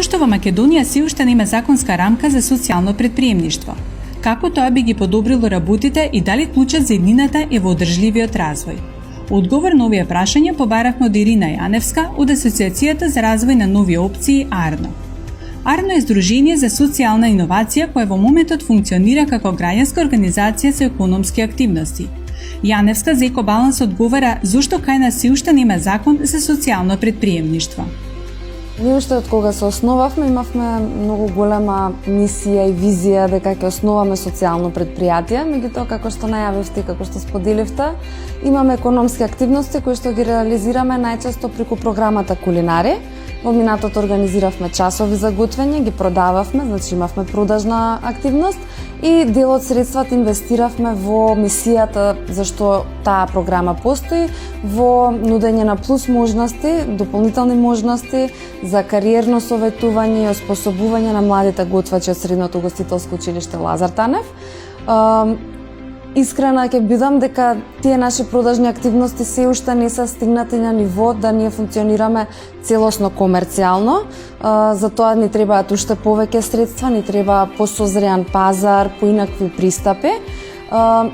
Зошто во Македонија се уште нема законска рамка за социјално претприемништво? Како тоа би ги подобрило работите и дали клучот за еднината е во одржливиот развој? Одговор на овие прашања побаравме од Ирина Јаневска од Асоциацијата за развој на нови опции АРНО. АРНО е здружение за социјална иновација која во моментот функционира како граѓанска организација со економски активности. Јаневска за Екобаланс одговара зошто кај нас се уште нема закон за социјално претприемништво. Ние уште од кога се основавме, имавме многу голема мисија и визија дека ќе основаме социјално предпријатие, меѓутоа како што најавивте и како што споделивте, имаме економски активности кои што ги реализираме најчесто преку програмата Кулинари. Во минатото организиравме часови за готвење, ги продававме, значи имавме продажна активност и дел од средствата инвестиравме во мисијата зашто таа програма постои, во нудење на плюс можности, дополнителни можности за кариерно советување и оспособување на младите готвачи од Средното угостителско училиште Лазар Танев. Искрена ќе бидам дека тие наши продажни активности се уште не се стигнати на ниво да ние функционираме целосно комерцијално. За тоа ни требаат уште повеќе средства, ни треба посозреан пазар, поинакви пристапи.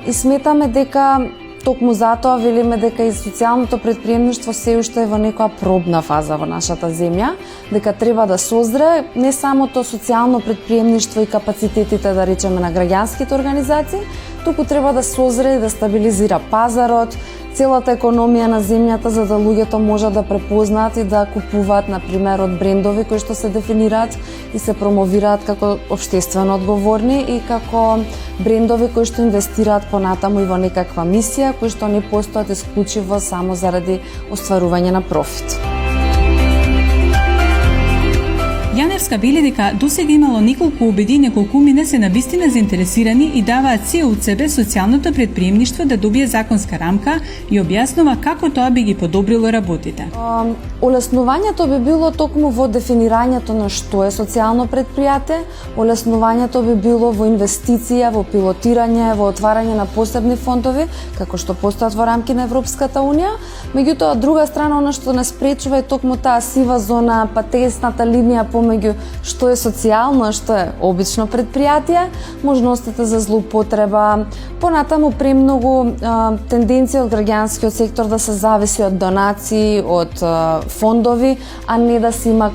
И сметаме дека токму затоа велиме дека и социјалното претприемништво се уште е во некоја пробна фаза во нашата земја, дека треба да созре не самото социјално претприемништво и капацитетите, да речеме, на граѓанските организации, туку треба да созре и да стабилизира пазарот, целата економија на земјата, за да луѓето можат да препознаат и да купуваат, например, од брендови кои што се дефинираат и се промовираат како општествено одговорни и како брендови кои што инвестираат понатаму и во некаква мисија, кои што не постојат исклучиво само заради остварување на профит. Јаневска вели дека досега имало неколку обиди, неколку мина се навистина заинтересирани и даваат се од себе социјалното претприемништво да добие законска рамка и објаснува како тоа би ги подобрило работите. Олеснувањето би било токму во дефинирањето на што е социјално претпријатие, олеснувањето би било во инвестиција, во пилотирање, во отварање на посебни фондови, како што постојат во рамки на Европската унија. Меѓутоа, од друга страна, она што не спречува е токму таа сива зона, па тесната линија помеѓу што е социјално, што е обично претпријатие, можностите за злоупотреба, понатаму премногу тенденција од граѓанскиот сектор да се зависи од донации, од фондови, а не да се има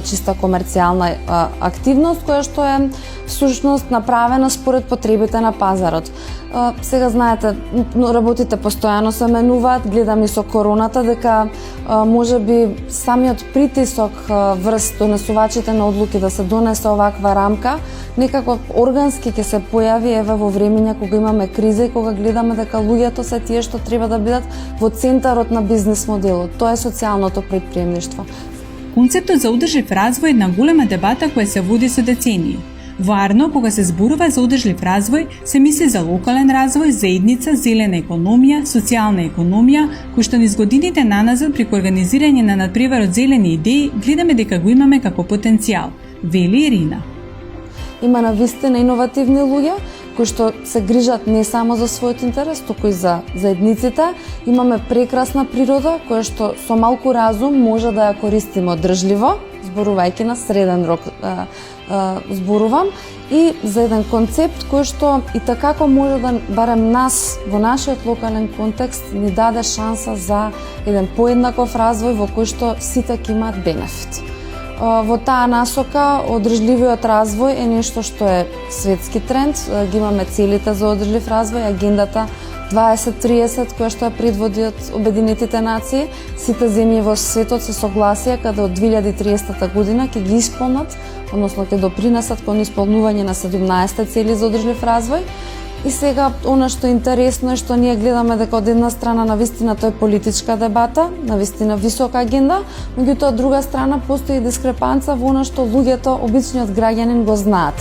чиста комерцијална активност, која што е всушност направена според потребите на пазарот. Сега знаете, работите постојано се менуваат, гледам и со короната дека можеби самиот притисок врз донесувачите на одлуки да се донесе оваква рамка, некако органски ќе се појави еве во времења кога имаме криза и кога гледаме дека луѓето се тие што треба да бидат во центарот на бизнис моделот. Тоа е социјалното претприемништво. Концептот за одржлив развој е една голема дебата која се води со децении. Во АРНО, кога се зборува за одржлив развој, се мисли за локален развој, заедница, зелена економија, социјална економија, кој што низ годините наназад преку организирање на надпреварот зелени идеи гледаме дека го имаме како потенцијал, вели Ирина. Има навистина иновативни луѓе кои што се грижат не само за својот интерес, туку и за заедниците. Имаме прекрасна природа која што со малку разум може да ја користиме одржливо, зборувајќи на среден рок зборувам, и за еден концепт кој што и такако може да барем нас во нашиот локален контекст ни даде шанса за еден поеднаков развој во кој што сите ќе имаат бенефит. Во таа насока одржливиот развој е нешто што е светски тренд, ги имаме целите за одржлив развој, агендата 2030 која што ја предводи од Обединетите нации. Сите земји во светот се согласија каде од 2030 година ќе ги исполнат, односно ќе допринесат кон исполнување на 17 цели за одржлив развој. И сега, она што е интересно е што ние гледаме дека од една страна навистина тоа е политичка дебата, навистина висока агенда, меѓутоа од друга страна постои дискрепанца во она што луѓето, обичниот граѓанин го знаат.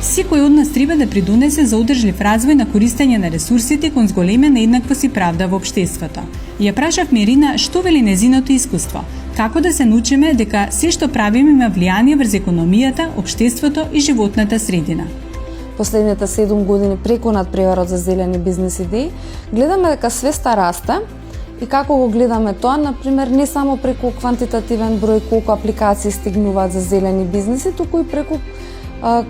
Секој од нас треба да придонесе за одржлив развој на користење на ресурсите кон зголемена еднаквост и правда во општеството. Ја прашавме Ирина што вели незиното искуство, како да се научиме дека се што правиме има влијание врз економијата, општеството и животната средина. Последните 7 години преку надпреварот за зелени бизнес идеи, гледаме дека свеста расте И како го гледаме тоа, например, не само преку квантитативен број колку апликации стигнуваат за зелени бизнеси, туку и преку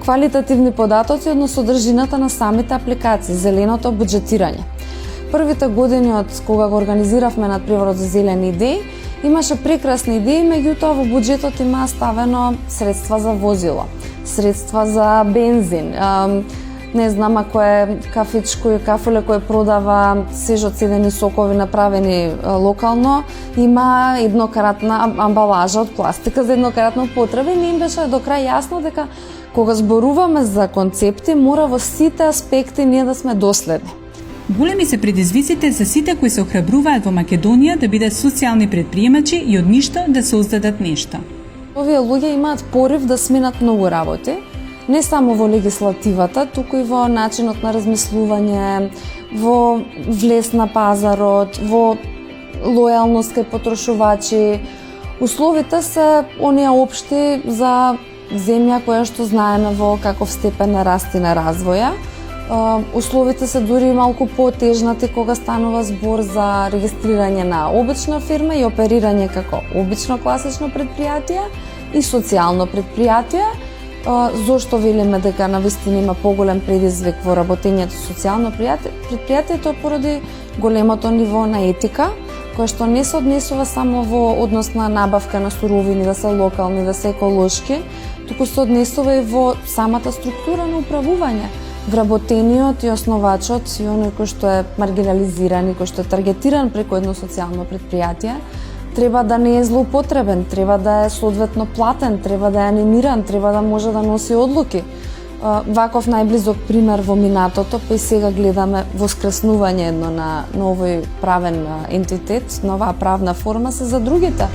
квалитативни податоци, односно содржината на самите апликации, зеленото буџетирање. Првите години од кога го организиравме надпреварот за зелени идеи, имаше прекрасни идеи, меѓутоа во буџетот има ставено средства за возило, средства за бензин, не знам, ако е кафичко и кафеле кој продава свежо цедени сокови направени локално, има еднократна амбалажа од пластика за еднократна употреба и не им беше до крај јасно дека кога зборуваме за концепти, мора во сите аспекти ние да сме доследни. Големи се предизвиците за сите кои се охрабруваат во Македонија да бидат социјални предприемачи и од ништо да создадат нешто. Овие луѓе имаат порив да сменат многу работи, не само во легислативата, туку и во начинот на размислување, во влез на пазарот, во лојалност кај потрошувачи. Условите се оние општи за земја која што знаеме во каков степен на раст и на развоја. Условите се дури малку потежнати кога станува збор за регистрирање на обична фирма и оперирање како обично класично предпријатие и социјално предпријатие. Зошто велиме дека навистина има поголем предизвик во работењето социјално предпријатие, тоа поради големото ниво на етика, која што не се однесува само во однос на набавка на суровини, да се локални, да се еколошки, туку се однесува и во самата структура на управување. Вработениот и основачот и оној кој што е маргинализиран и кој што е таргетиран преку едно социјално предпријатие, треба да не е злоупотребен, треба да е соодветно платен, треба да е анимиран, треба да може да носи одлуки. Ваков најблизок пример во минатото, па и сега гледаме воскреснување едно на овој правен ентитет, нова правна форма се за другите.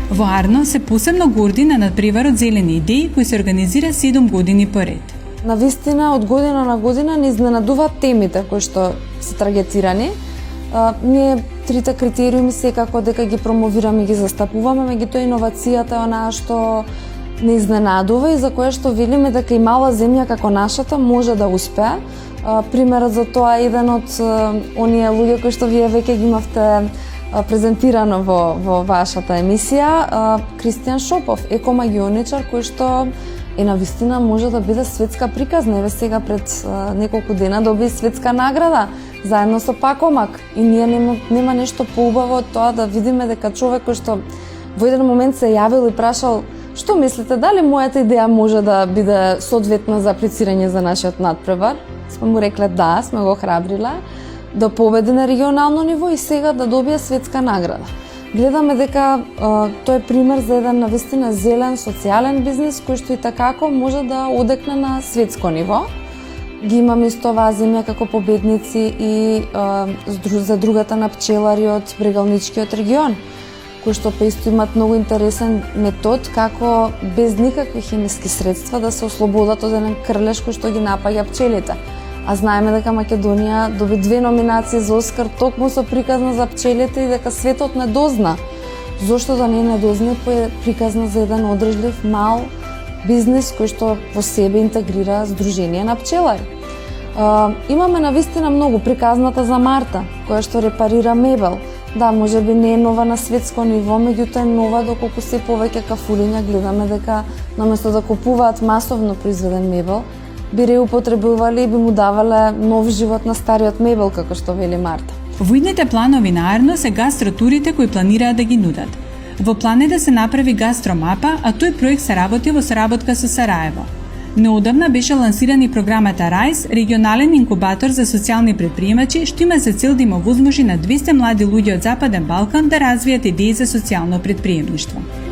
Во Арно се посебно горди на надпреварот Зелени идеи кој се организира 7 години поред. Навистина, од година на година не изненадуваат темите кои што се таргетирани. Ние трите критериуми секако дека ги промовираме и ги застапуваме, меѓутоа иновацијата е онаа што не изненадува и за која што велиме дека и мала земја како нашата може да успее. Примерот за тоа е еден од оние луѓе кои што вие веќе ги имавте презентирано во вашата емисија, Кристијан Шопов, екомагионичар кој што навистина може да биде светска приказна. Еве сега пред неколку дена доби светска награда заедно со Пакомак и ние нема нешто поубаво од тоа да видиме дека човек кој што во еден момент се јавил и прашал што мислите, дали мојата идеја може да биде соодветна за аплицирање за нашиот надпревар? Сме му рекле да, сме го храбриле да победи на регионално ниво и сега да добие светска награда. Гледаме дека тој е пример за еден навистина зелен, социјален бизнес кој што и такако може да одекне на светско ниво. Ги имаме исто оваа земја како победници и за другата на пчелари од Брегалничкиот регион, кои што па исто имаат многу интересен метод како без никакви хемиски средства да се ослободат од еден крлеж кој што ги напаѓа пчелите. А знаеме дека Македонија доби 2 номинации за Оскар токму со приказна за пчелите и дека светот не дозна. Зошто да не дозна приказна за еден одржлив мал бизнес кој што во себе интегрира Сдружение на пчелари. Имаме навистина многу приказната за Марта, која што репарира мебел. Да, може би не е нова на светско ниво, меѓутоа е нова доколку се повеќе кафулиња гледаме дека наместо да купуваат масовно произведен мебел, би реупотребували и би му давале нов живот на стариот мебел, како што вели Марта. Во идните планови на Арно се гастротурите кои планираат да ги нудат. Во план е да се направи гастромапа, а тој проект се работи во соработка со Сараево. Неодамна беше лансиран и програмата RISE, регионален инкубатор за социјални предприемачи, што има за цел да им овозможи на 200 млади луѓе од Западен Балкан да развијат идеи за социјално предприемништво.